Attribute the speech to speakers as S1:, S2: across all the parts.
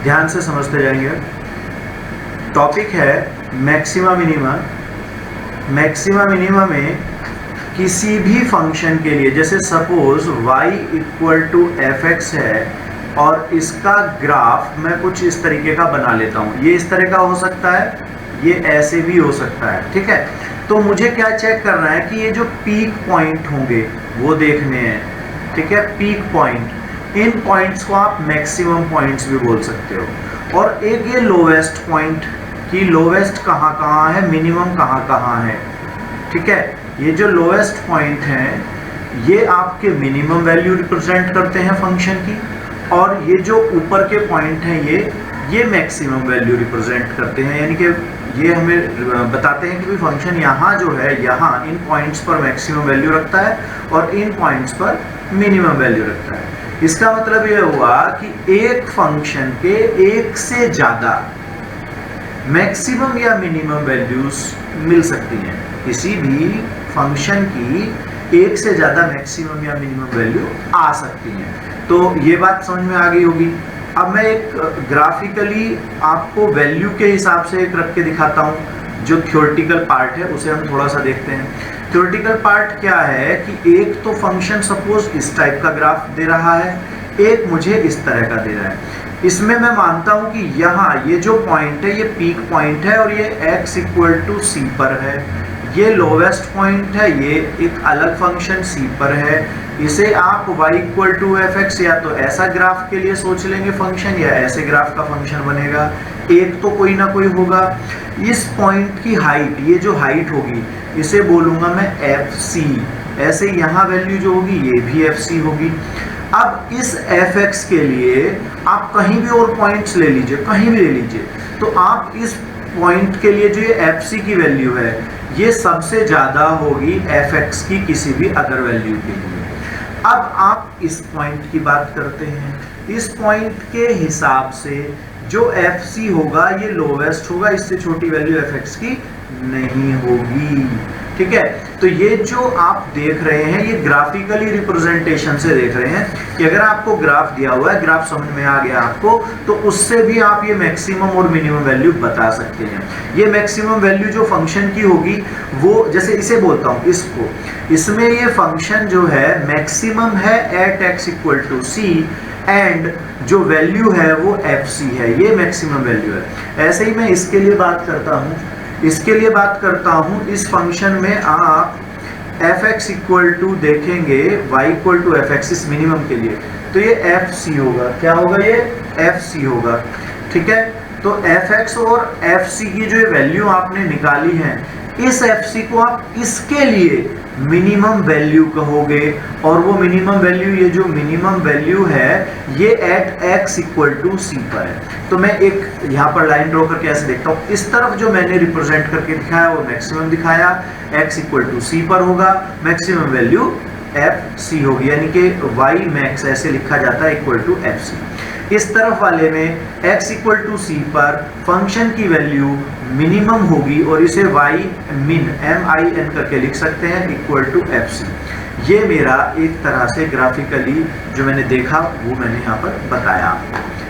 S1: ध्यान से समझते जाएंगे। टॉपिक है मैक्सिमा मिनिमा। मैक्सिमा मिनिमा में किसी भी फंक्शन के लिए, जैसे suppose y equal to f x है और इसका ग्राफ मैं कुछ इस तरीके का बना लेता हूँ। ये इस तरह का हो सकता है, ये ऐसे भी हो सकता है, ठीक है। तो मुझे क्या चेक करना है कि ये जो पीक पॉइंट होंगे वो देखने हैं, ठीक है। पीक पॉइंट, इन पॉइंट्स को आप मैक्सिमम पॉइंट्स भी बोल सकते हो। और एक ये लोवेस्ट पॉइंट कि लोवेस्ट कहाँ कहाँ है, मिनिमम कहाँ कहाँ है, ठीक है। ये जो लोवेस्ट पॉइंट हैं ये आपके मिनिमम वैल्यू रिप्रेजेंट करते हैं फंक्शन की, और ये जो ऊपर के पॉइंट हैं ये मैक्सिमम वैल्यू रिप्रेजेंट करते हैं। यानी कि ये हमें बताते हैं कि भी फंक्शन यहाँ जो है, यहाँ इन पॉइंट्स पर मैक्सिमम वैल्यू रखता है और इन पॉइंट्स पर मिनिमम वैल्यू रखता है। इसका मतलब ये हुआ कि एक फंक्शन के एक से ज़्यादा मैक्सिमम या मिनिमम वैल्यूज मिल सकती हैं। किसी भी फंक्शन की एक से ज़्यादा मैक्सिमम या मिनिमम वैल्यू आ सकती हैं। तो ये बात समझ में आ गई होगी। अब मैं एक ग्राफिकली आपको वैल्यू के हिसाब से एक रख के दिखाता हूँ। जो थ्योरेटिकल पार्ट है उसे हम थोड़ा सा देखते हैं। थ्योरेटिकल पार्ट क्या है कि एक तो फंक्शन सपोज इस टाइप का ग्राफ दे रहा है, एक मुझे इस तरह का दे रहा है। इसमें मैं मानता हूं कि यहाँ ये जो पॉइंट है ये पीक पॉइंट है और ये x इक्वल टू सी पर है। ये लोवेस्ट पॉइंट है, ये एक अलग फंक्शन c पर है। इसे आप y equal to f x या तो ऐसा ग्राफ के लिए सोच लेंगे फंक्शन, या ऐसे ग्राफ का फंक्शन बनेगा। एक तो कोई ना कोई होगा। इस पॉइंट की हाइट, ये जो हाइट होगी इसे बोलूँगा मैं एफ सी। ऐसे यहाँ वैल्यू जो होगी ये भी एफ सी होगी। अब इस एफ एक्स के लिए आप कहीं भी और पॉइंट्स ले लीजिए, कहीं भी ले लीजिए, तो आप इस पॉइंट के लिए जो ये एफ सी की वैल्यू है ये सबसे ज़्यादा होगी एफ एक्स की किसी भी अदर वैल्यू के लिए। अब आप इस पॉइंट की बात करते हैं। इस पॉइंट के हिसाब से जो एफ सी होगा ये लोवेस्ट होगा, इससे छोटी वैल्यू एफ एक्स की नहीं होगी, ठीक है। तो ये जो आप देख रहे हैं ये ग्राफिकली रिप्रेजेंटेशन से देख रहे हैं कि अगर आपको ग्राफ दिया हुआ है, ग्राफ समझ में आ गया आपको, तो उससे भी आप ये मैक्सिमम और मिनिमम वैल्यू बता सकते हैं। ये मैक्सिमम वैल्यू जो फंक्शन की होगी वो, जैसे इसे बोलता हूँ इसको, इसमें ये फंक्शन जो है मैक्सिमम है at x equal to c and जो वैल्यू है वो एफ सी है, ये मैक्सिमम वैल्यू है। ऐसे ही मैं इसके लिए बात करता हूँ, इसके लिए बात करता हूँ। इस फंक्शन में आप एफ एक्स इक्वल टू देखेंगे y equal to f x इस मिनिमम के लिए, तो ये एफ सी होगा। क्या होगा? ये एफ सी होगा, ठीक है। तो एफ एक्स और एफ सी की जो वैल्यू आपने निकाली है, इस एफ सी को आप इसके लिए मिनिमम वैल्यू कहोगे, और वो मिनिमम वैल्यू, ये जो मिनिमम वैल्यू है ये एट x इक्वल टू सी पर है। तो मैं एक यहाँ पर लाइन ड्रॉ करके ऐसे देखता हूँ, इस तरफ जो मैंने रिप्रेजेंट करके दिखाया वो मैक्सिमम दिखाया, x इक्वल टू सी पर होगा, मैक्सिमम वैल्यू एफ सी होगी, यानी कि y मैक्स ऐसे लिखा जाता है इक्वल टू एफ सी। इस तरफ वाले में x इक्वल टू सी पर फंक्शन की वैल्यू मिनिमम होगी और इसे y min min करके लिख सकते हैं इक्वल टू एफ सी। ये मेरा एक तरह से ग्राफिकली जो मैंने देखा वो मैंने यहाँ पर बताया,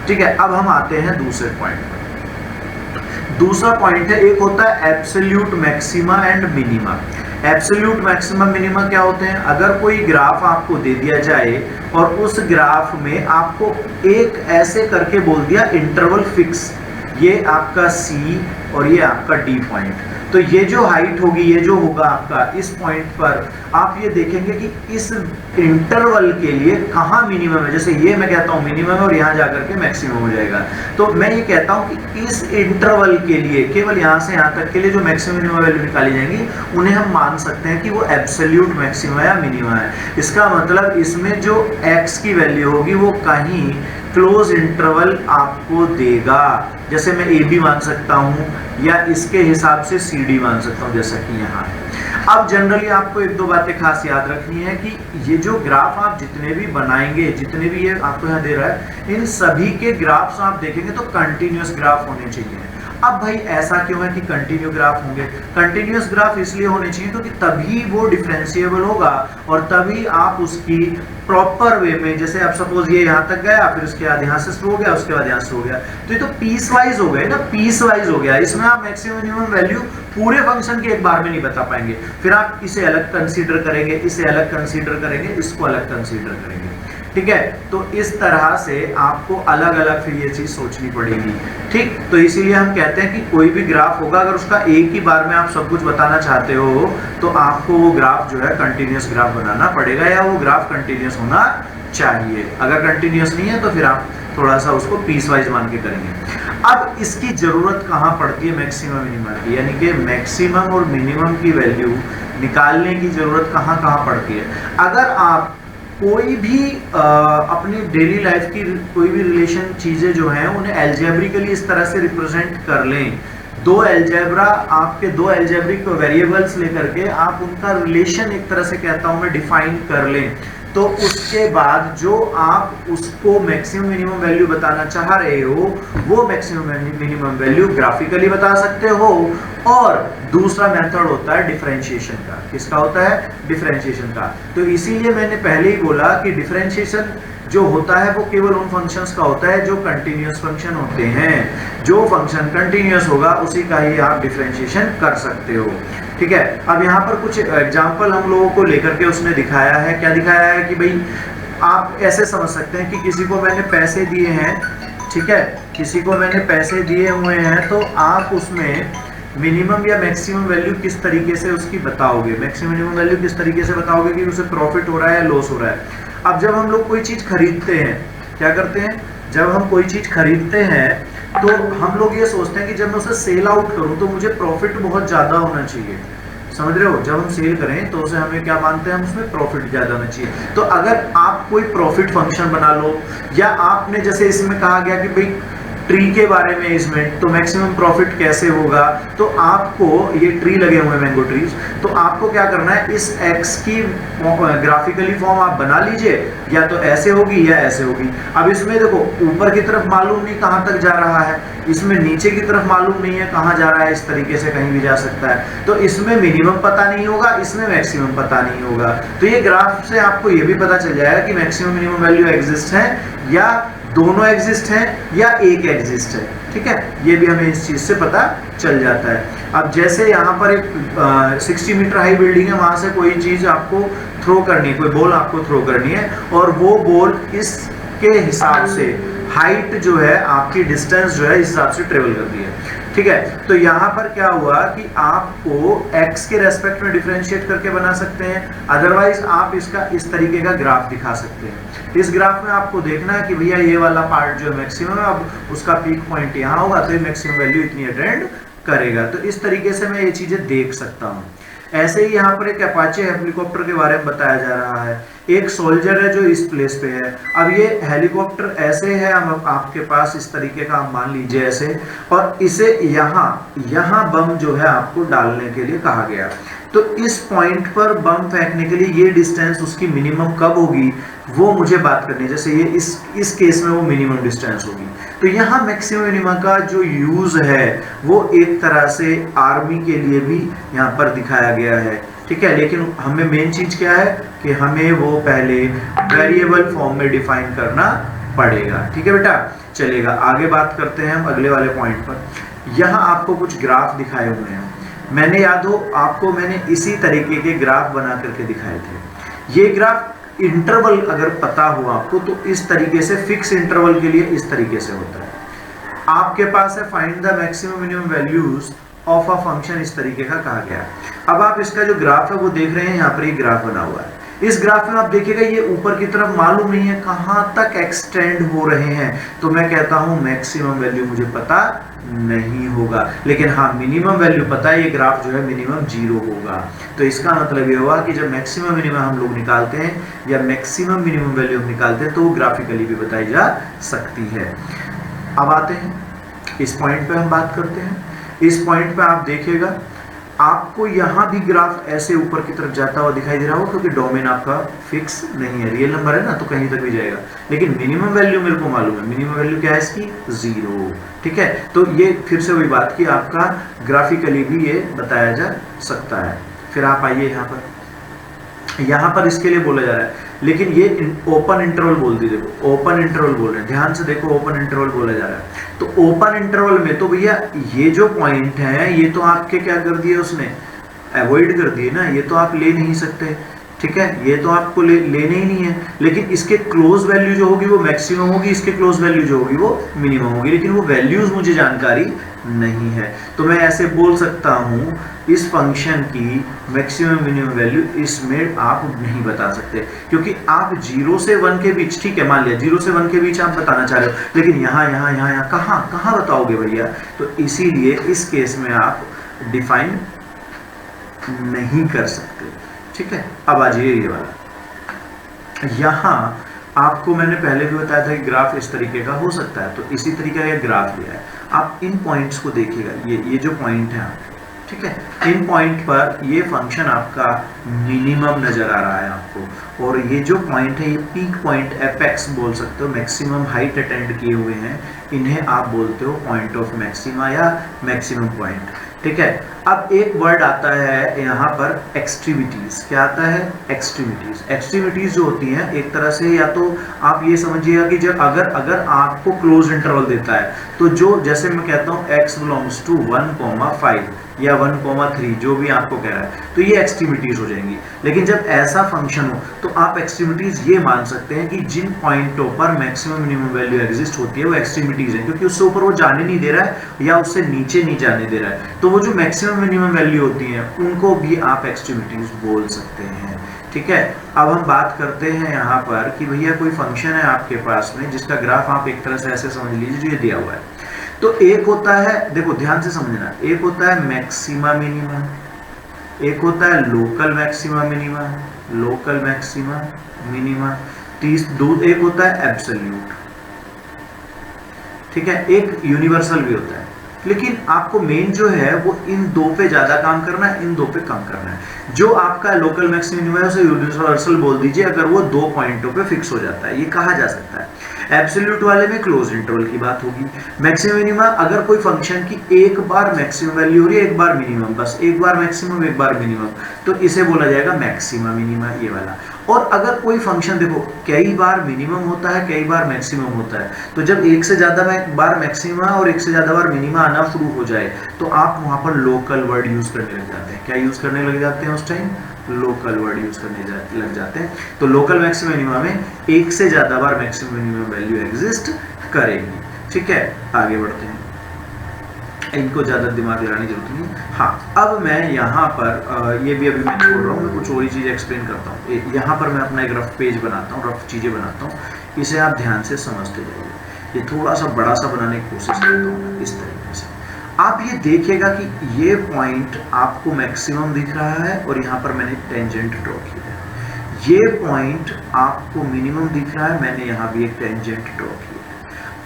S1: ठीक है। अब हम आते हैं दूसरे पॉइंट पर। दूसरा पॉइंट है, एक होता है absolute maxima and minima. Absolute maximum minima क्या होते हैं? अगर कोई ग्राफ आपको दे दिया जाए और उस ग्राफ में आपको एक ऐसे करके बोल दिया इंटरवल फिक्स, ये आपका C और ये आपका D पॉइंट, तो ये जो हाइट होगी, ये जो होगा आपका इस पॉइंट पर, आप ये देखेंगे कि इस इंटरवल के लिए कहाँ मिनिमम है। जैसे ये मैं कहता हूँ मिनिमम है और यहाँ जाकर के मैक्सिमम हो जाएगा, तो मैं ये कहता हूँ कि इस इंटरवल के लिए केवल यहाँ से यहाँ तक के लिए जो मैक्सिमम मिनिमम वैल्यू निकाली जाएंगी उन्हें हम मान सकते हैं कि वो एब्सोल्यूट मैक्सिमम या मिनिमम है। इसका मतलब इसमें जो x की वैल्यू होगी वो कहीं क्लोज इंटरवल आपको देगा। जैसे मैं ए बी मान सकता हूँ या इसके हिसाब से सी डी मान सकता हूँ, जैसा कि यहाँ है। अब जनरली आपको एक दो बातें खास याद रखनी है कि ये जो ग्राफ आप जितने भी बनाएंगे, जितने भी ये आपको यहाँ दे रहा है, इन सभी के ग्राफ्स आप देखेंगे तो कंटिन्यूअस ग्राफ होने चाहिए। अब भाई ऐसा क्यों है कि कंटिन्यू ग्राफ होंगे? कंटिन्यूअस ग्राफ इसलिए होने चाहिए क्योंकि तभी वो डिफरेंशिएबल होगा और तभी आप उसकी प्रॉपर वे में, जैसे आप सपोज ये यहाँ तक गया, फिर उसके बाद यहाँ से शुरू हो गया, उसके बाद यहाँ शुरू हो गया, तो ये तो पीस वाइज हो गए ना, पीस वाइज हो गया। इसमें आप मैक्सिमम मिनिमम वैल्यू पूरे फंक्शन के एक बार में नहीं बता पाएंगे, फिर आप इसे अलग कंसीडर करेंगे, इसे अलग कंसीडर करेंगे, इसको अलग कंसीडर करेंगे, ठीक है। तो इस तरह से आपको अलग अलग फिर ये चीज सोचनी पड़ेगी, ठीक। तो इसीलिए हम कहते हैं कि कोई भी ग्राफ होगा, अगर उसका एक ही बार में आप सब कुछ बताना चाहते हो तो आपको वो ग्राफ जो है कंटिन्यूअस ग्राफ बनाना पड़ेगा, या वो ग्राफ कंटिन्यूअस होना चाहिए। अगर कंटिन्यूअस नहीं है तो फिर आप थोड़ा सा उसको पीस वाइज मान के करेंगे। अब इसकी जरूरत कहाँ पड़ती है मैक्सिमम मिनिमम की, यानी कि मैक्सिमम और मिनिमम की वैल्यू निकालने की जरूरत कहाँ कहाँ पड़ती है। अगर आप कोई भी अपनी डेली लाइफ की कोई भी रिलेशन चीजें जो हैं उन्हें एल्जेब्रिकली इस तरह से रिप्रेजेंट कर लें, दो एल्जेब्रा, आपके दो एल्जेब्रिक वेरिएबल्स लेकर के आप उनका रिलेशन एक तरह से कहता हूं मैं डिफाइन कर लें, तो उसके बाद जो आप उसको मैक्सिमम मिनिमम वैल्यू बताना चाह रहे हो वो मैक्सिमम मिनिमम वैल्यू ग्राफिकली बता सकते हो। और दूसरा मेथड होता है डिफरेंशिएशन का। किसका होता है? डिफरेंशिएशन का। तो इसीलिए मैंने पहले ही बोला कि डिफरेंशिएशन जो होता है वो केवल उन फंक्शंस का होता है जो कंटिन्यूअस फंक्शन होते हैं। जो फंक्शन कंटिन्यूअस होगा उसी का ही आप डिफरेंशिएशन कर सकते हो, ठीक है। अब यहाँ पर कुछ एग्जांपल हम लोगों को लेकर के उसने दिखाया है। क्या दिखाया है कि भाई आप ऐसे समझ सकते हैं कि किसी को मैंने पैसे दिए हैं, ठीक है, किसी को मैंने पैसे दिए हुए हैं, तो आप उसमें मिनिमम या मैक्सिमम वैल्यू किस तरीके से उसकी बताओगे, मैक्सिमम मिनिमम वैल्यू किस तरीके से बताओगे कि उसे प्रॉफिट हो रहा है या लॉस हो रहा है। अब जब हम लोग कोई चीज खरीदते हैं, क्या करते हैं, जब हम कोई चीज खरीदते हैं तो हम लोग ये सोचते हैं कि जब मैं उसे सेल आउट करूं तो मुझे प्रॉफिट बहुत ज्यादा होना चाहिए, समझ रहे हो। जब हम सेल करें तो उसे हमें क्या मानते हैं, हम उसमें प्रॉफिट ज्यादा होना चाहिए। तो अगर आप कोई प्रॉफिट फंक्शन बना लो, या आपने जैसे इसमें कहा गया कि भाई ट्री के बारे में इसमें, तो मैक्सिमम प्रॉफिट कैसे होगा, तो आपको ये ट्री लगे हुए मैंगो ट्रीज, तो आपको क्या करना है, इस एक्स की ग्राफिकली फॉर्म आप बना लीजिए, या तो ऐसे होगी या ऐसे होगी। अब इसमें देखो ऊपर की तरफ मालूम नहीं कहां तक जा रहा है, इसमें नीचे की तरफ मालूम नहीं है कहां जा रहा है, इस तरीके से कहीं भी जा सकता है। तो इसमें मिनिमम पता नहीं होगा, इसमें मैक्सिमम पता नहीं होगा। तो ये ग्राफ से आपको ये भी पता चल जाएगा कि मैक्सिमम मिनिमम वैल्यू एग्जिस्ट है, या दोनों एग्जिस्ट हैं, या एक एग्जिस्ट है, ठीक है। ये भी हमें इस चीज से पता चल जाता है। अब जैसे यहाँ पर एक 60 मीटर हाई बिल्डिंग है, वहां से कोई चीज आपको थ्रो करनी है, कोई बॉल आपको थ्रो करनी है, और वो बॉल इसके हिसाब से हाइट जो है आपकी, डिस्टेंस जो है इस हिसाब से ट्रेवल करती है, ठीक है। तो यहाँ पर क्या हुआ कि आपको x के रेस्पेक्ट में डिफरेंशिएट करके बना सकते हैं, अदरवाइज आप इसका इस तरीके का ग्राफ दिखा सकते हैं। इस ग्राफ में आपको देखना है कि भैया ये वाला पार्ट जो मैक्सिमम है, अब उसका पीक पॉइंट यहाँ होगा, तो ये मैक्सिमम वैल्यू इतनी अटेंड करेगा। तो इस तरीके से मैं ये चीजें देख सकता हूँ। ऐसे ही यहाँ पर एक अपाचे हेलीकॉप्टर के बारे में बताया जा रहा है। एक सोल्जर है जो इस प्लेस पे है। अब ये हेलीकॉप्टर ऐसे है, हम आपके पास इस तरीके का आप मान लीजिए ऐसे, और इसे यहाँ बम जो है आपको डालने के लिए कहा गया। तो इस पॉइंट पर बम फेंकने के लिए ये डिस्टेंस उसकी मिनिमम कब होगी वो मुझे बात करनी है। जैसे ये इस केस में वो मिनिमम डिस्टेंस होगी। तो यहाँ मैक्सिमम मिनिमम का जो यूज है वो एक तरह से आर्मी के लिए भी यहाँ पर दिखाया गया है, ठीक है। लेकिन हमें मेन चीज क्या है कि हमें वो पहले वेरिएबल फॉर्म में डिफाइन करना पड़ेगा, ठीक है बेटा। चलेगा, आगे बात करते हैं हम अगले वाले पॉइंट पर। यहाँ आपको कुछ ग्राफ दिखाए हुए हैं, मैंने याद हो आपको मैंने इसी तरीके के ग्राफ बना करके दिखाए थे। ये ग्राफ इंटरवल अगर पता हो आपको तो इस तरीके से, फिक्स इंटरवल के लिए इस तरीके से होता है। आपके पास है find the maximum minimum values of a function, इस तरीके का कहा गया। अब आप इसका जो ग्राफ है वो देख रहे हैं, यहाँ पर ये ग्राफ बना हुआ है। इस ग्राफ में आप देखिएगा ये ऊपर की तरफ मालूम नहीं है कहां तक एक्सटेंड हो रहे हैं, तो मैं कहता हूं मैक्सिमम वैल्यू मुझे पता नहीं होगा, लेकिन हाँ मिनिमम वैल्यू पता है, ये ग्राफ जो है मिनिमम 0 होगा। तो इसका मतलब ये हुआ कि जब मैक्सिमम मिनिमम हम लोग निकालते हैं या मैक्सिमम मिनिमम वैल्यू हम निकालते हैं तो वो ग्राफिकली भी बताई जा सकती है। अब आते हैं इस पॉइंट पे, हम बात करते हैं। इस पॉइंट पे आप देखिएगा आपको यहाँ भी ग्राफ ऐसे ऊपर की तरफ जाता हुआ दिखाई दे रहा हो, क्योंकि डोमेन आपका फिक्स नहीं है, रियल नंबर है ना, तो कहीं तक भी जाएगा। लेकिन मिनिमम वैल्यू मेरे को मालूम है, मिनिमम वैल्यू क्या है इसकी, 0। ठीक है, तो ये फिर से वही बात कि आपका ग्राफिकली भी ये बताया जा सकता है। फिर आप आइए यहाँ पर इसके लिए बोला जा रहा है, लेकिन ये ओपन इंटरवल बोल दी, देखो ओपन इंटरवल बोल रहे हैं, ध्यान से देखो, ओपन इंटरवल बोला जा रहा है। तो ओपन इंटरवल में तो भैया ये जो पॉइंट है ये तो आपके क्या कर दिए उसने, अवॉइड कर दिए ना, ये तो आप ले नहीं सकते। ठीक है, ये तो आपको लेने ही नहीं है। लेकिन इसके क्लोज वैल्यू जो होगी वो मैक्सिमम होगी, इसके क्लोज वैल्यू जो होगी वो मिनिमम होगी, लेकिन वो वैल्यूज मुझे जानकारी नहीं है। तो मैं ऐसे बोल सकता हूँ इस फंक्शन की मैक्सिमम मिनिमम वैल्यू इसमें आप नहीं बता सकते, क्योंकि आप 0 से 1 के बीच, ठीक है मान लिया 0 से 1 के बीच आप बताना चाह रहे हो, लेकिन यहाँ कहाँ बताओगे भैया। तो इसीलिए इस केस में आप डिफाइन नहीं कर सकते। ठीक है, अब आ जाइए ये वाला। यहाँ आपको मैंने पहले भी बताया था कि ग्राफ इस तरीके का हो सकता है, तो इसी तरीके का ग्राफ लिया है। आप इन पॉइंट्स को देखिएगा, ये जो पॉइंट है आपके, ठीक है, इन पॉइंट पर ये फंक्शन आपका मिनिमम नजर आ रहा है आपको, और ये जो पॉइंट है ये पीक पॉइंट एपेक्स बोल सकते हो, मैक्सिमम हाइट अटेंड किए हुए हैं, इन्हें आप बोलते हो पॉइंट ऑफ मैक्सिमा या मैक्सिमम पॉइंट। ठीक है, अब एक वर्ड आता है यहाँ पर एक्सट्रीमिटीज। क्या आता है, एक्सट्रीमिटीज। एक्सट्रीमिटीज जो होती हैं एक तरह से, या तो आप ये समझिएगा कि जब अगर आपको क्लोज इंटरवल देता है, तो जो जैसे मैं कहता हूँ x बिलोंग्स टू 1,5 या 1,3 जो भी आपको कह रहा है, तो ये एक्सट्रीमिटीज हो जाएंगी। लेकिन जब ऐसा फंक्शन हो तो आप एक्सट्रीमिटीज ये मान सकते हैं कि जिन पॉइंटों पर मैक्सिमम मिनिमम वैल्यू एग्जिस्ट होती है वो एक्सट्रीमिटीज है, क्योंकि उससे ऊपर वो जाने नहीं दे रहा है या उससे नीचे नहीं जाने दे रहा है। तो वो जो मैक्सिमम मिनिमम वैल्यू होती हैं उनको भी आप एक्सट्रीमिटीज बोल सकते हैं। ठीक है, अब हम बात करते हैं यहाँ पर कि भैया कोई फंक्शन है आपके पास में जिसका ग्राफ आप एक तरह से ऐसे समझ लीजिए जो ये दिया हुआ है। तो एक होता है, देखो ध्यान से समझना, एक होता है मैक्सिमा मिनिमा, एक होता है local maxima minima, local maxima minima, एक होता है एब्सोल्यूट। ठीक है, एक यूनिवर्सल भी होता है। लेकिन आपको मेन जो है वो इन दो पे ज्यादा काम करना है, इन दो पे कम करना है। जो आपका लोकल मैक्सिमम मिनिमा है उसे यूनिवर्सल बोल दीजिए अगर वो 2 पॉइंटों पे फिक्स हो जाता है, ये कहा जा सकता है। एब्सोल्यूट वाले में क्लोज इंटरवल की बात होगी। मैक्सिमम मिनिमा अगर कोई फंक्शन की एक बार मैक्सिमम वैल्यू हो रही है, एक बार मिनिमम, बस एक बार मैक्सिमम एक बार मिनिमम, तो इसे बोला जाएगा मैक्सिमा मिनिमा, ये वाला। और अगर कोई फंक्शन देखो कई बार मिनिमम होता है कई बार मैक्सिमम होता है, तो जब एक से ज्यादा बार मैक्सिमा और एक से ज्यादा बार मिनिमा आना शुरू हो जाए तो आप वहां पर लोकल वर्ड यूज करने लग जाते हैं। क्या यूज करने लग जाते हैं उस टाइम, लोकल वर्ड यूज करने लग जाते हैं। तो लोकल मैक्सिमम मिनिमा में एक से ज्यादा बार मैक्सिमम मिनिमम वैल्यू एग्जिस्ट करेगी। ठीक है, आगे बढ़ते हैं, इनको ज्यादा दिमाग लगाने की जरूरत नहीं। हाँ, अब मैं यहाँ पर ये भी अभी मैं छोड़ रहा हूँ, मैं कुछ और चीज़ एक्सप्लेन करता हूँ। यहाँ पर मैं अपना एक रफ पेज बनाता हूँ, रफ चीज़ें बनाता हूँ, इसे आप ध्यान से समझते जाइए। ये थोड़ा सा बड़ा सा बनाने की कोशिश करता हूँ इस तरीके से। आप ये देखिएगा कि ये पॉइंट आपको मैक्सिमम दिख रहा है और यहाँ पर मैंने टेंजेंट ड्रॉ किया है। ये पॉइंट आपको मिनिमम दिख रहा है, मैंने यहाँ भी एक टेंजेंट ड्रॉ किया है।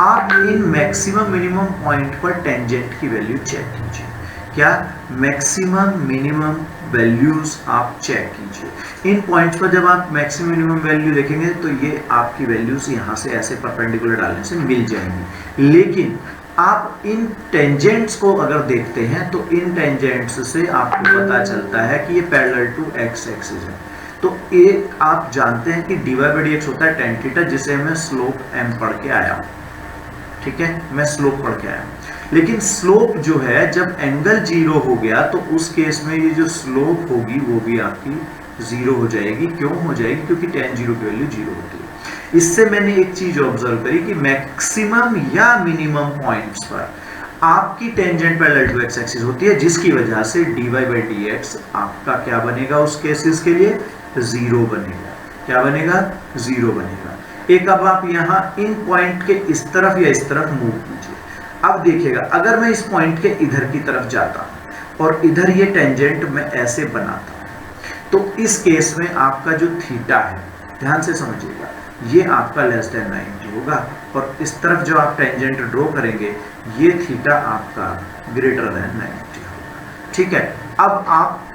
S1: आप इन मैक्सिमम मिनिमम पॉइंट पर टेंजेंट की वैल्यू चेक कीजिए। क्या, मैक्सिमम मिनिमम वैल्यूज आप चेक कीजिए। इन पॉइंट्स पर जब आप मैक्सिमम मिनिमम वैल्यू देखेंगे तो ये आपकी वैल्यूज यहाँ से ऐसे परपेंडिकुलर डालने से मिल जाएंगी। लेकिन आप इन टेंजेंट्स को अगर देखते हैं तो इन टेंजेंट्स से आपको पता चलता है कि ये पैरेलल टू एक्स एक्सिस है। तो एक आप जानते हैं कि dy by dx होता है tan थीटा, जिसे मैं स्लोप m पढ़ के आया हूँ। ठीक है, मैं स्लोप पढ़ के आया हूँ। लेकिन स्लोप जो है जब एंगल 0 हो गया तो उस केस में ये जो स्लोप होगी वो भी आपकी 0 हो जाएगी। क्यों हो जाएगी, क्योंकि tan 0 की वैल्यू 0 होती है। इससे मैंने एक चीज ऑब्जर्व करी कि मैक्सिमम या मिनिमम पॉइंट्स पर आपकी tangent parallel to x axis होती है, जिसकी वजह से dy by dx आपका क्या बनेगा, उस केसेस के लिए 0 बनेगा। क्या बनेगा, 0 बनेगा। एक अब आप यहाँ इन पॉइंट के इस तरफ या इस तरफ मूव कीजिए। अब देखिएगा अगर मैं इस पॉइंट के इधर की तरफ जाता हूँ और इधर ये टेंजेंट मैं ऐसे बनाता हूँ, तो इस केस में आपका जो थीटा है, ध्यान से समझिएगा, ये आपका लेस देन 90 होगा, और इस तरफ जो आप टेंजेंट ड्रॉ करेंगे ये थीटा आपका ग्रेटर देन 90 होगा। ठीक है, अब आप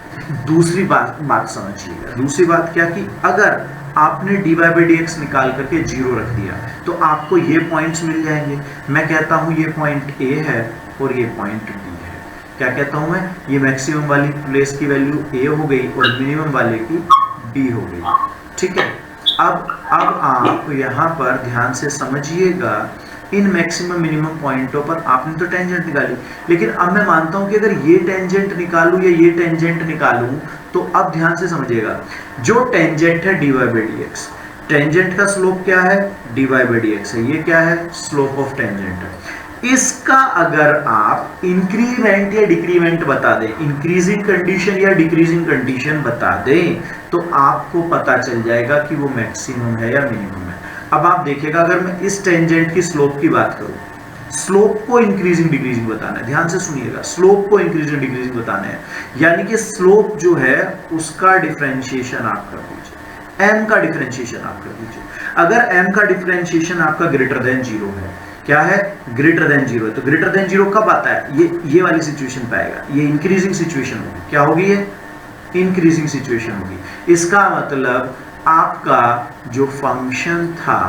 S1: दूसरी बात समझिएगा। दूसरी बात क्या कि अगर आपने dy बाई डी एक्स निकाल करके 0 रख दिया तो आपको ये पॉइंट्स मिल जाएंगे। मैं कहता हूं ये पॉइंट A है और ये पॉइंट B है। क्या कहता हूं मैं, ये मैक्सिमम वाली प्लेस की वैल्यू A हो गई और मिनिमम वाले की B हो गई। ठीक है, अब आप यहाँ पर ध्यान से समझिएगा, इन मैक्सिमम मिनिमम पॉइंटों पर आपने तो टेंजेंट निकाली, लेकिन अब मैं मानता हूं कि अगर ये टेंजेंट निकालूं या ये टेंजेंट निकालूं, तो अब ध्यान से समझिएगा, जो टेंजेंट है dy by D x, tangent का स्लोप क्या है, dy बाई डी एक्स है, ये क्या है, स्लोप ऑफ टेंजेंट है। इसका अगर आप इंक्रीमेंट या डिक्रीमेंट बता दें, इंक्रीजिंग कंडीशन या डिक्रीजिंग कंडीशन बता दें, तो आपको पता चल जाएगा कि वो मैक्सिमम है या मिनिमम है। अब आप देखिएगा, अगर मैं इस टेंजेंट की स्लोप की बात करूं, स्लोप को इंक्रीजिंग डिक्रीजिंग बताना है, ध्यान से सुनिएगा, स्लोप को इंक्रीजिंग डिक्रीजिंग बताना है, यानी कि स्लोप जो है उसका डिफरेंशिएशन आप कर दीजिए, m का डिफरेंशिएशन आप कर दीजिए। अगर m का डिफरेंशिएशन आपका ग्रेटर देन 0 है, क्या है, ग्रेटर देन 0 है, तो ग्रेटर देन 0 कब आता है, ये वाली सिचुएशन पे आएगा, ये इंक्रीजिंग सिचुएशन होगी। क्या होगी, ये इंक्रीजिंग सिचुएशन होगी। इसका मतलब आपका जो फंक्शन था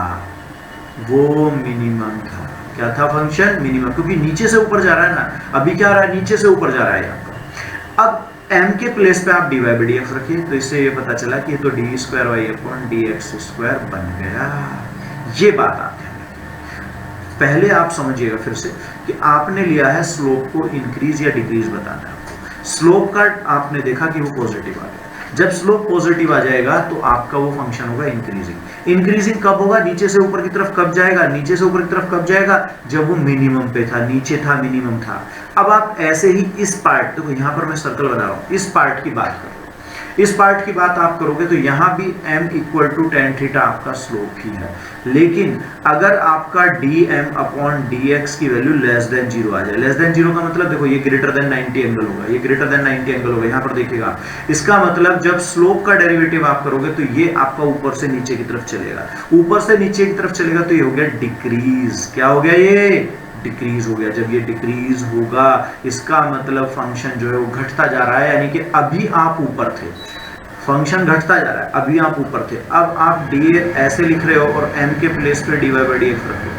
S1: वो मिनिमम था। क्या था फंक्शन, मिनिमम, क्योंकि नीचे से ऊपर जा रहा है ना, अभी क्या आ रहा है, नीचे से ऊपर जा रहा है आपका। अब m के प्लेस पे आप dy बाई डी एक्स रखिए, तो इससे ये पता चला कि तो d square y upon d x square बन गया। ये बात आप ध्यान रखिए। पहले आप समझिएगा फिर से कि आपने लिया है स्लोप को इंक्रीज या डिक्रीज बताना है आपको। स्लोप का आपने देखा कि वो पॉजिटिव आ गया, जब स्लोप पॉजिटिव आ जाएगा तो आपका वो फंक्शन होगा इंक्रीजिंग। इंक्रीजिंग कब होगा, नीचे से ऊपर की तरफ कब जाएगा, नीचे से ऊपर की तरफ कब जाएगा, जब वो मिनिमम पे था, नीचे था, मिनिमम था। अब आप ऐसे ही इस पार्ट, देखो यहाँ पर मैं सर्कल बना रहा हूँ, इस पार्ट की बात करो, इस पार्ट की बात आप करोगे तो यहाँ भी m equal to tan theta आपका स्लोप ही है। लेकिन अगर आपका dm अपॉन dx की वैल्यू लेस देन 0 आ जाए, लेस देन 0 का मतलब देखो ये ग्रेटर देन 90 एंगल होगा, ये ग्रेटर देन 90 एंगल होगा, यहाँ पर देखिएगा। इसका मतलब जब स्लोप का डेरिवेटिव आप करोगे तो ये आपका ऊपर से नीचे की तरफ चलेगा, ऊपर से नीचे की तरफ चलेगा तो ये हो गया डिक्रीज। क्या हो गया, ये डिक्रीज हो गया। जब ये डिक्रीज होगा इसका मतलब फंक्शन जो है वो घटता जा रहा है, यानी कि अभी आप ऊपर थे, फंक्शन घटता जा रहा है, अभी आप ऊपर थे। अब आप डी ऐसे लिख रहे हो और m के प्लेस पे dy बाई डी एक्स रखो,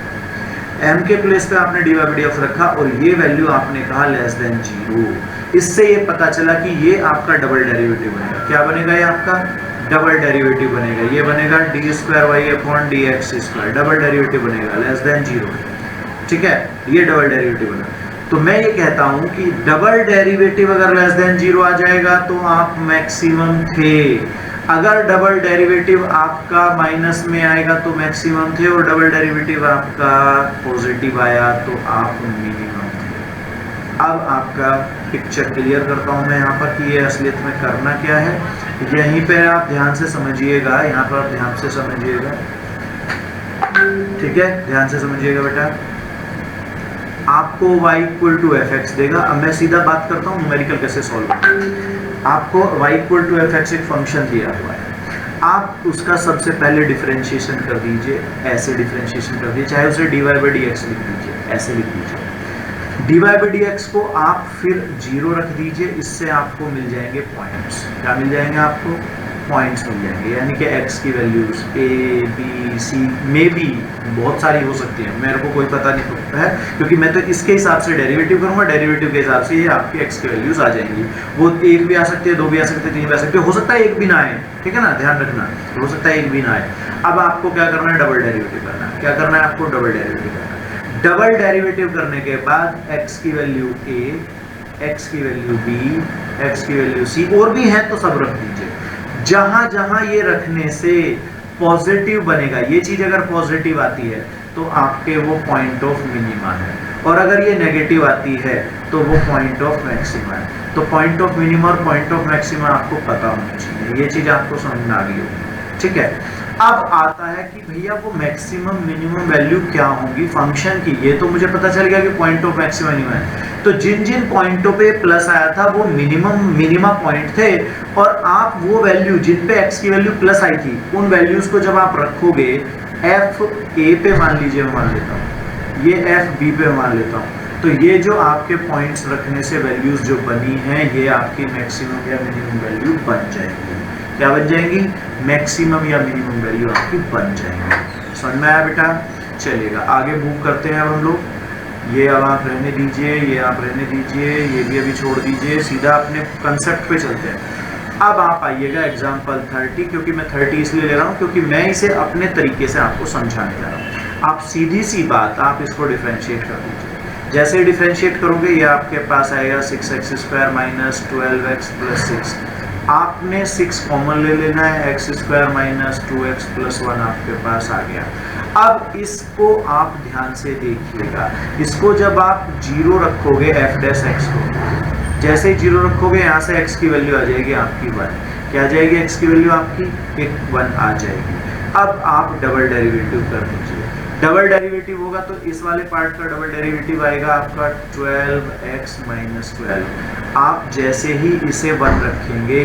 S1: m के प्लेस पे आपने dy बाई डी एक्स रखा और ये वैल्यू आपने कहा लेस देन 0। इससे ये पता चला कि ये आपका डबल डेरिवेटिव बनेगा। क्या बनेगा, ये आपका डबल डेरिवेटिव बनेगा। ये बनेगा d square y upon d x square, double derivative बनेगा लेस देन 0। ठीक है, ये डबल डेरिवेटिव बना। तो मैं ये कहता हूं कि डबल डेरिवेटिव अगर लेस देन 0 आ जाएगा तो आप मैक्सिमम थे, अगर डबल डेरिवेटिव आपका माइनस में आएगा तो मैक्सिमम थे, और डबल डेरिवेटिव आपका पॉजिटिव आया तो आप मिनिमम थे। अब आपका पिक्चर क्लियर करता हूं मैं यहाँ पर कि ये असलियत में करना क्या है। यहीं पे आप ध्यान से समझिएगा, यहाँ पर आप ध्यान से समझिएगा, ठीक है, ध्यान से समझिएगा बेटा। आपको y equal to f x देगा। अब मैं सीधा बात करता हूँ न्यूमेरिकल कैसे सॉल्व करना। आपको y equal to f x एक फंक्शन दिया हुआ है, आप उसका सबसे पहले डिफरेंशिएशन कर दीजिए, ऐसे डिफरेंशिएशन कर दीजिए, चाहे उसे dy बाई डी एक्स लिख दीजिए, ऐसे लिख दीजिए। dy बाई डी एक्स को आप फिर 0 रख दीजिए, इससे आपको मिल जाएंगे पॉइंट्स। क्या मिल जाएंगे आपको, पॉइंट्स मिल जाएंगे, यानी कि x की वैल्यूज a b c में भी बहुत सारी हो सकती है, मेरे को कोई पता नहीं होता है, क्योंकि मैं तो इसके हिसाब से डेरिवेटिव करूंगा, डेरिवेटिव के हिसाब से ये आपके x की वैल्यूज आ जाएंगी। वो 1 भी आ सकती है, 2 भी आ सकते हैं, 3 भी आ सकते हैं, हो सकता है 1 भी ना आए, ठीक है ना, ध्यान रखना, हो सकता है 1 भी ना आए। अब आपको क्या करना है, डबल डेरिवेटिव करना है। क्या करना है आपको, डबल डेरिवेटिव करना है। डबल डेरिवेटिव करने के बाद x की वैल्यू a, x की वैल्यू b, x की वैल्यू c, और भी है तो सब रख दीजिए। जहां जहां ये रखने से पॉजिटिव बनेगा, ये चीज अगर पॉजिटिव आती है तो आपके वो पॉइंट ऑफ मिनिमा है, और अगर ये नेगेटिव आती है तो वो पॉइंट ऑफ मैक्सिमा है। तो पॉइंट ऑफ मिनिमा और पॉइंट ऑफ मैक्सिमा आपको पता होना चाहिए, ये चीज आपको समझ में आ गई होगी, ठीक है। अब आता है कि भैया वो मैक्सिमम मिनिमम वैल्यू क्या होगी फंक्शन की, ये तो मुझे पता चल गया कि पॉइंट ऑफ मैक्सिमा मिनिमा है। तो जिन जिन पॉइंटों पे प्लस आया था वो मिनिमा पॉइंट थे, और आप वो वैल्यू जिन पे x की वैल्यू प्लस आई थी उन वैल्यूज को जब आप रखोगे, f a पे मान लीजिए, मैं मान लेता हूँ, ये f b पे मान लेता हूँ, तो ये जो आपके पॉइंट्स रखने से वैल्यूज जो बनी हैं ये आपकी मैक्सिमम या मिनिमम वैल्यू बन जाएंगी। क्या बन जाएंगी? मैक्सिमम या मिनिमम वैल्यू आपकी बन जाएंगी। समझ में आया बेटा? चलेगा, आगे मूव करते हैं अब हम लोग। ये अब आप रहने दीजिए, ये आप रहने दीजिए, ये भी अभी छोड़ दीजिए, सीधा अपने कंसेप्ट पे चलते हैं। अब आप आइएगा एग्जाम्पल 30, क्योंकि मैं 30 इसलिए ले रहा हूँ क्योंकि मैं इसे अपने तरीके से आपको समझाने जा रहा हूँ। आप सीधी सी बात, आप इसको डिफरेंशिएट कर दीजिए। जैसे डिफरेंशिएट करोगे ये आपके पास आएगा 6x² माइनस 12x प्लस 6। आपने 6 कॉमन ले लेना है, x² माइनस 2x प्लस 1 आपके पास आ गया। अब इसको आप ध्यान से देखिएगा, इसको जब आप 0 रखोगे f' को, जैसे ही 0 रखोगे यहाँ से x की वैल्यू आ जाएगी आपकी 1। क्या आ जाएगी x की वैल्यू आपकी? एक 1 आ जाएगी। अब आप डबल डेरिवेटिव कर दीजिए। डबल डेरिवेटिव होगा तो इस वाले पार्ट का डबल डेरिवेटिव आएगा आपका 12x माइनस 12। आप जैसे ही इसे 1 रखेंगे,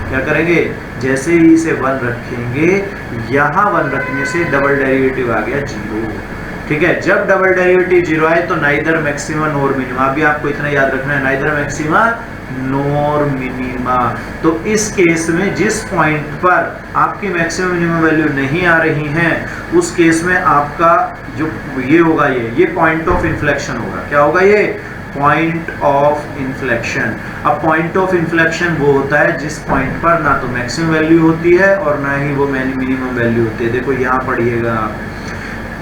S1: क्या करेंगे? जैसे ही इसे 1 रखेंगे, यहाँ 1 रखने से डबल डेरिवेटिव आ गया 0। ठीक है, जब डबल डेरिवेटिव 0 आए तो नाइदर मैक्सिमा नोर मिनिमा। अभी आपको इतना याद रखना है, नाइदर मैक्सिमा नोर मिनिमा। तो इस केस में जिस पॉइंट पर आपकी मैक्सिमम मिनिमम वैल्यू नहीं आ रही है, उस केस में आपका जो ये होगा, ये पॉइंट ऑफ इन्फ्लेक्शन होगा। क्या होगा? ये पॉइंट ऑफ इन्फ्लेक्शन। अब पॉइंट ऑफ इन्फ्लेक्शन वो होता है जिस पॉइंट पर ना तो मैक्सिमम वैल्यू होती है और ना ही वो मिनिमम वैल्यू होती है। देखो यहाँ पढ़िएगा आप,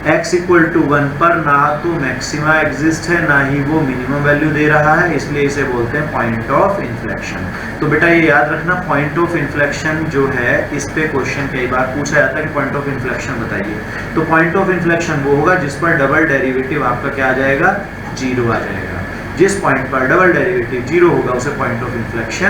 S1: x इक्वल टू 1 पर ना तो मैक्सिमा एग्जिस्ट है ना ही वो मिनिमम वैल्यू दे रहा है, इसलिए इसे बोलते हैं पॉइंट ऑफ इन्फ्लेक्शन। तो बेटा ये याद रखना, पॉइंट ऑफ इन्फ्लेक्शन जो है, इस पे क्वेश्चन कई बार पूछा जाता है कि पॉइंट ऑफ इन्फ्लेक्शन बताइए। तो पॉइंट ऑफ इन्फ्लेक्शन वो होगा जिस पर डबल डेरिवेटिव आपका क्या आ जाएगा? 0 आ जाएगा। जिस पॉइंट पर डबल डेरिवेटिव 0 होगा उसे पॉइंट ऑफ इन्फ्लेक्शन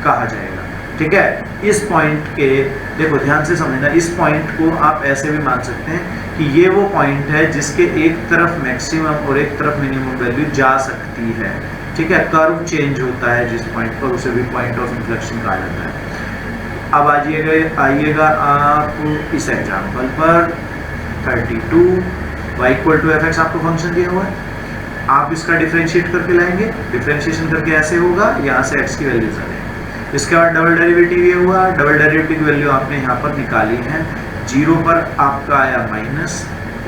S1: कहा जाएगा। ठीक है, इस पॉइंट के, देखो ध्यान से समझना, इस पॉइंट को आप ऐसे भी मान सकते हैं कि ये वो पॉइंट है जिसके एक तरफ मैक्सिमम और एक तरफ मिनिमम वैल्यू जा सकती है। ठीक है, कर्व चेंज होता है जिस पॉइंट पर, उसे भी पॉइंट ऑफ इन्फ्लेक्शन कहा जाता है। अब आइएगा आप इस एग्जांपल पर 32, y इक्वल टू fx आपको फंक्शन दिया हुआ है। आप इसका डिफरेंशिएट करके लाएंगे, डिफरेंशिएशन करके ऐसे होगा, यहाँ से x की वैल्यूज आ जाएगी। इसके बाद डबल डेरिवेटिव ये हुआ, डबल डेरिवेटिव की वैल्यू आपने यहाँ पर निकाली है। 0 पर आपका आया माइनस,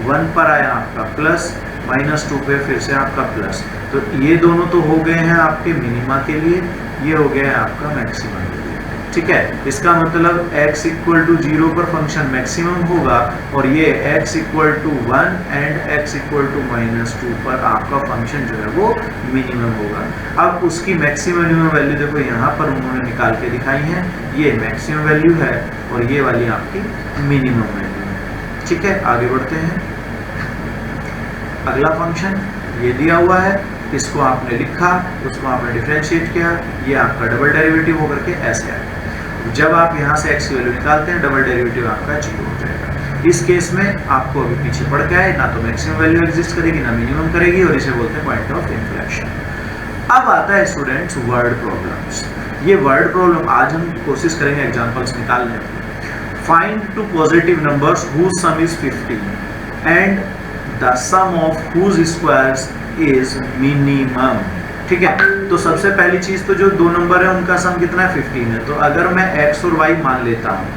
S1: 1 पर आया आपका प्लस, -2 पे फिर से आपका प्लस। तो ये दोनों तो हो गए हैं आपके मिनिमा के लिए, ये हो गया है आपका मैक्सिमम के लिए। ठीक है, इसका मतलब x इक्वल टू 0 पर फंक्शन मैक्सिमम होगा और ये x equal to 1 and x equal to -2 पर आपका फंक्शन जो है वो मिनिमम होगा। अब उसकी मैक्सिमम मिनिमम वैल्यू देखो यहाँ पर उन्होंने निकाल के दिखाई है, ये मैक्सिमम वैल्यू है और ये वाली आपकी मिनिमम वैल्यू है। ठीक है, आगे बढ़ते हैं। अगला फंक्शन ये दिया हुआ है, इसको आपने लिखा, उसको आपने डिफरेंशिएट किया, ये आपका डबल डेरिवेटिव होकर के ऐसे आएगा। जब आप यहाँ से x की वैल्यू निकालते हैं, डबल डेरिवेटिव आपका 0 हो जाएगा। इस केस में आपको अभी पीछे पड़ के आए, ना तो मैक्सिमम वैल्यू एग्जिस्ट करेगी ना मिनिमम करेगी, और इसे बोलते हैं पॉइंट ऑफ इन्फ्लेक्शन। अब आता है स्टूडेंट्स वर्ड प्रॉब्लम्स। ये वर्ड प्रॉब्लम आज हम कोशिश करेंगे एग्जांपल्स निकालने की। Find two positive numbers whose sum is 15 and the sum of whose squares is minimum. ठीक है, तो सबसे पहली चीज तो जो दो नंबर है उनका सम कितना है? 15 है। तो अगर मैं x और y मान लेता हूँ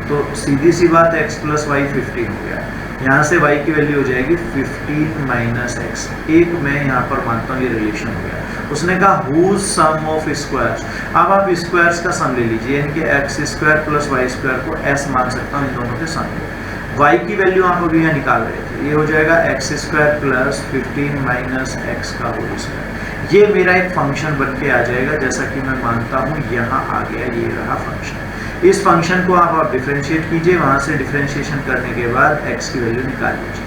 S1: तो सीधी सी बात x प्लस वाई 15 हो गया। यहाँ से y की वैल्यू हो जाएगी 15 माइनस x। एक मैं यहाँ पर मानता हूँ ये रिलेशन हो गया। उसने कहा हुज सम ऑफ स्क्वायर्स। अब आप स्क्वायर्स का सम ले लीजिए, यानी कि x square plus y square को s मान सकता हूँ इन दोनों के सम में। y की वैल्यू आप अभी यहाँ निकाल रहे थे, ये हो जाएगा x square plus 15 minus x का होल स्क्वायर। ये मेरा एक फंक्शन बन के आ जाएगा, जैसा कि मैं मानता हूँ यहाँ आ गया, ये रहा फंक्शन। इस फंक्शन को आप डिफरेंशिएट कीजिए, वहाँ से डिफरेंशिएशन करने के बाद x की वैल्यू निकाल लीजिए।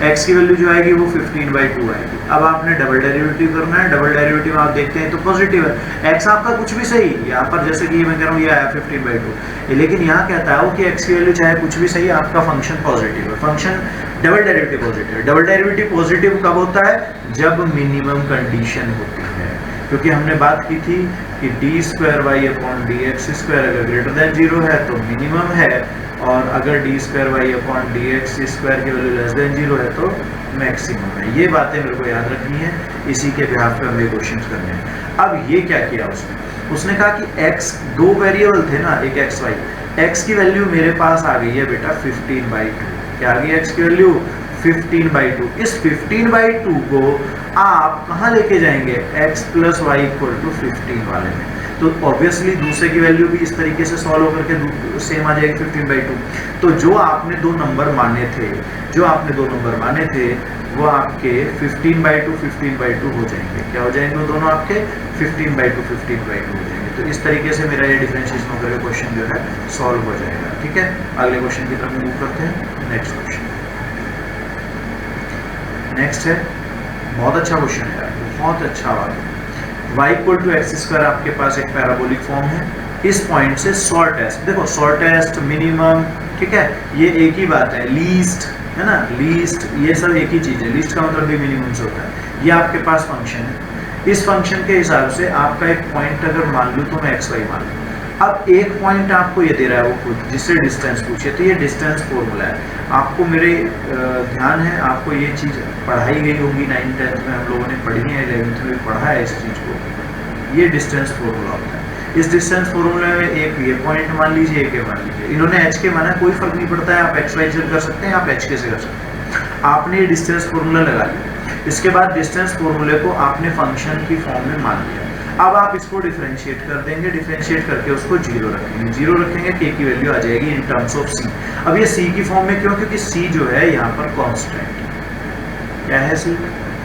S1: x की वैल्यू जो आएगी वो 15/2 आएगी। अब आपने डबल डेरिवेटिव करना है, डबल डेरिवेटिव आप देखते हैं तो पॉजिटिव है, x आपका कुछ भी सही, यहाँ पर जैसे कि मैं कह रहा हूँ ये आया 15/2, लेकिन यहाँ कहता है कि x की वैल्यू चाहे कुछ भी सही, आपका फंक्शन पॉजिटिव है, फंक्शन डबल डेरिवेटिव पॉजिटिव है। डबल डेरिवेटिव पॉजिटिव कब होता है? जब मिनिमम कंडीशन होती है, क्योंकि हमने बात की थी कि d2y/dx² अगर ग्रेटर देन 0 है तो मिनिमम है, और अगर d2y/dx² की वैल्यू लेस देन 0 है तो मैक्सिमम है। ये बातें मेरे को याद रखनी है, इसी के बिहाफ पे हमें क्वेश्चन करने हैं। अब ये क्या किया उसने कहा कि x, दो वेरिएबल थे ना, एक x y, x की वैल्यू मेरे पास आ गई है बेटा 15/2। क्या आ गई x की वैल्यू 15/2। इस 15/2 को आप कहाँ लेके जाएंगे, x + y = 15 वाले में। तो ऑब्वियसली दूसरे की वैल्यू भी इस तरीके से सॉल्व होकर के सेम आ जाएगी 15/2। तो जो आपने दो नंबर माने थे वो आपके 15/2 हो जाएंगे। क्या हो जाएंगे वो दोनों आपके 15/2 हो जाएंगे। तो इस तरीके से मेरा ये डिफरेंशिएशन होकर क्वेश्चन जो है सॉल्व हो जाएगा। ठीक है, अगले क्वेश्चन की तरफ मूव करते हैं। नेक्स्ट क्वेश्चन, नेक्स्ट है, बहुत अच्छा क्वेश्चन है यार, बहुत अच्छा वाला। y = x² आपके पास एक पैराबोलिक फॉर्म है। इस पॉइंट से शॉर्टेस्ट, देखो शॉर्टेस्ट, मिनिमम, ठीक है, ये एक ही बात है। लीस्ट है ना, लीस्ट, ये सब एक ही चीज है। लीस्ट का मतलब भी मिनिमम से होता है। ये आपके पास फंक्शन है। इस फंक्शन के हिसाब से आपका एक पॉइंट अगर मान लूँ तो मैं xy मान लूँ। अब एक पॉइंट आपको ये दे रहा है वो खुद, जिससे डिस्टेंस पूछे, तो ये डिस्टेंस फॉर्मूला है। आपको मेरे ध्यान है, आपको ये चीज़ पढ़ाई गई होगी 9th 10th में, हम लोगों ने पढ़ी है, 11th में पढ़ा है इस चीज़ को। ये डिस्टेंस फॉर्मूला होता है। इस डिस्टेंस फॉर्मूला में एक ये पॉइंट मान लीजिए, एक ये मान लीजिए। इन्होंने एच के माना, कोई फर्क नहीं पड़ता है, आप एक्स वाई से कर सकते हैं, आप एच के से कर सकते हैं। आपने ये डिस्टेंस फॉर्मूला लगा लिया। इसके बाद डिस्टेंस फॉर्मूले को आपने फंक्शन की फॉर्म में मान लिया। अब आप इसको डिफरेंशिएट कर देंगे, डिफरेंशिएट करके उसको 0 रखेंगे। 0 रखेंगे, के की वैल्यू आ जाएगी इन टर्म्स ऑफ सी। अब ये सी की फॉर्म में क्यों, क्योंकि सी जो है यहाँ पर कांस्टेंट, क्या है सी,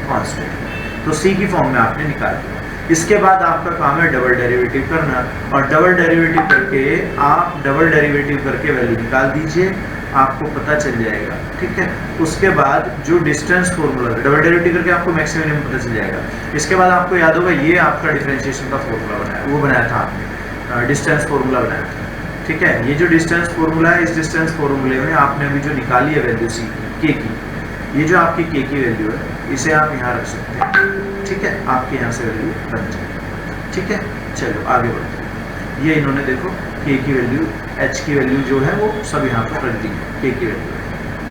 S1: कांस्टेंट। तो सी की फॉर्म में आपने निकाल दिया। इसके बाद आपका काम है डबल डेरिवेटिव करना, और डबल डेरिवेटिव करके आप डबल डेरिवेटिव करके वैल्यू निकाल दीजिए, आपको पता चल जाएगा। ठीक है, उसके बाद जो डिस्टेंस फॉर्मूला, डबल डेरिवेटिव करके आपको मैक्सिमम मिनिमम पता चल जाएगा। इसके बाद आपको याद होगा ये आपका डिफरेंशिएशन का फॉर्मूला बनाया, वो बनाया था आपने, डिस्टेंस फॉर्मूला बनाया था। ठीक है, ये जो डिस्टेंस फॉर्मूला है, इस डिस्टेंस फॉर्मूले में आपने अभी जो निकाली है वैल्यू सी के की, ये जो आपकी के की वैल्यू है, इसे आप यहाँ रख सकते हैं। ठीक है, आपके यहाँ से वैल्यू बन जाएगी। ठीक है, चलो आगे बढ़ते हैं। ये इन्होंने देखो के की वैल्यू, एच की वैल्यू जो है वो सब यहाँ पर रख दी है, के की वैल्यू।